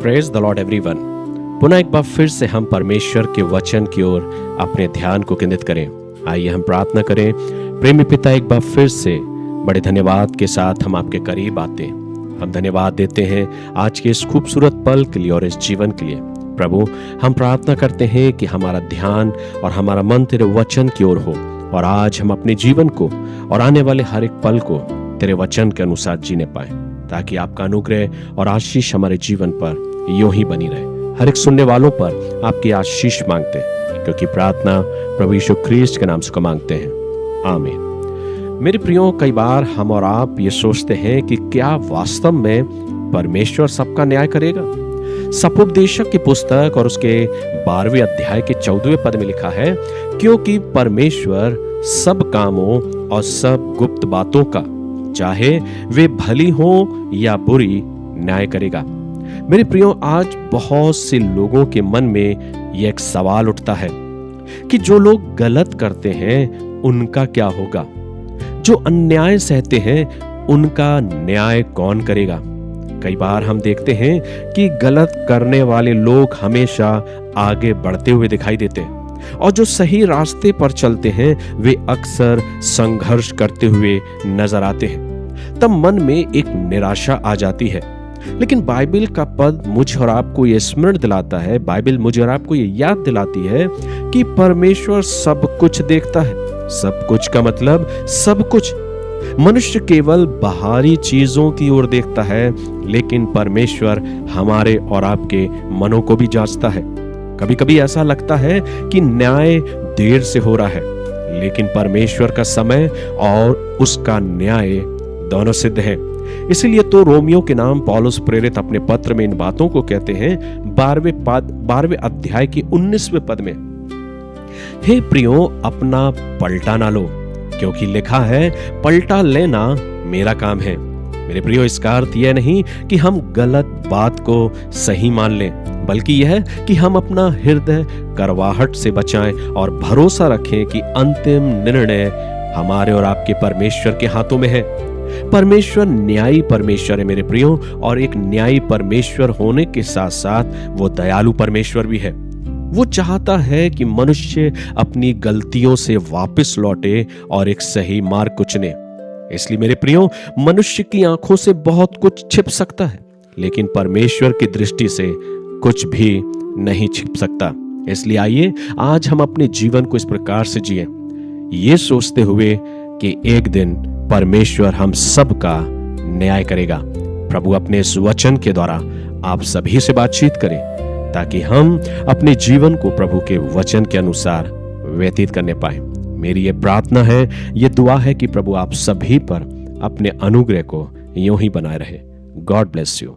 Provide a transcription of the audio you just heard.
Praise the Lord everyone. पुनः एक बार फिर से हम परमेश्वर के वचन की ओर अपने ध्यान को केंद्रित करें। आइए हम प्रार्थना करें। प्रेमी पिता, एक बार फिर से बड़े धन्यवाद के साथ हम आपके करीब आते हैं। हम धन्यवाद देते हैं आज के इस खूबसूरत पल के लिए और इस जीवन के लिए। प्रभु, हम प्रार्थना करते हैं कि हमारा ध्यान और हमारा मन तेरे वचन की ओर हो और आज हम अपने जीवन को और आने वाले हर एक पल को तेरे वचन के अनुसार जीने पाए, ताकि आपका अनुग्रह और आशीष हमारे जीवन पर यूं ही बनी रहे। हर एक सुनने वालों पर आपकी आशीष मांगते हैं, क्योंकि प्रार्थना प्रभु यीशु ख्रीस्त के नाम से मांगते हैं, आमीन। मेरे प्रियो, कई बार हम और आप ये सोचते हैं कि क्या वास्तव में परमेश्वर सबका न्याय करेगा। सपोपदेशक की पुस्तक और उसके 12वें अध्याय के 14वें पद में लिखा है, क्योंकि परमेश्वर सब कामों और सब गुप्त बातों का, चाहे वे भली हो या बुरी, न्याय करेगा। मेरे प्रियो, आज बहुत से लोगों के मन में यह एक सवाल उठता है कि जो लोग गलत करते हैं उनका क्या होगा, जो अन्याय सहते हैं उनका न्याय कौन करेगा। कई बार हम देखते हैं कि गलत करने वाले लोग हमेशा आगे बढ़ते हुए दिखाई देते हैं और जो सही रास्ते पर चलते हैं वे अक्सर संघर्ष करते हुए नजर आते हैं। तब मन में एक निराशा आ जाती है। लेकिन बाइबल का पद मुझे और आपको ये स्मरण दिलाता है, बाइबल मुझे और आपको ये याद दिलाती है कि परमेश्वर सब कुछ देखता है। सब कुछ का मतलब सब कुछ। मनुष्य केवल बाहरी चीजों की ओर देखता है, लेकिन परमेश्वर हमारे और आपके मनों को भी जांचता है। कभी कभी ऐसा लगता है कि न्याय देर से हो रहा है, लेकिन परमेश्वर का समय और उसका न्याय दोनों सिद्ध है। इसीलिए तो रोमियो के नाम पौलुस प्रेरित अपने पत्र में इन बातों को कहते हैं 12वें अध्याय के 19वें पद में, हे प्रियो, अपना पलटा ना लो, क्योंकि लिखा है, पलटा लेना मेरा काम है। मेरे प्रियो, इसका अर्थ यह नहीं कि हम गलत बात को सही मान लें, बल्कि यह कि हम अपना हृदय करवाहट से बचाएं और भरोसा रखें कि अंतिम निर्णय हमारे और आपके परमेश्वर के हाथों में है। परमेश्वर न्यायी परमेश्वर है मेरे प्रियो, और एक न्यायी परमेश्वर होने के साथ साथ वो दयालु परमेश्वर भी है। वो चाहता है कि मनुष्य अपनी गलतियों से वापस लौटे और एक सही मार्ग को चुने। इसलिए मेरे प्रियो, मनुष्य की आंखों से बहुत कुछ छिप सकता है, लेकिन परमेश्वर की दृष्टि से कुछ भी नहीं छिप सकता। इसलिए आइए आज हम अपने जीवन को इस प्रकार से जिए, ये सोचते हुए कि एक दिन परमेश्वर हम सब का न्याय करेगा। प्रभु अपने इस वचन के द्वारा आप सभी से बातचीत करें, ताकि हम अपने जीवन को प्रभु के वचन के अनुसार व्यतीत करने पाए। मेरी ये प्रार्थना है, ये दुआ है कि प्रभु आप सभी पर अपने अनुग्रह को यूं ही बनाए रहे। God bless you.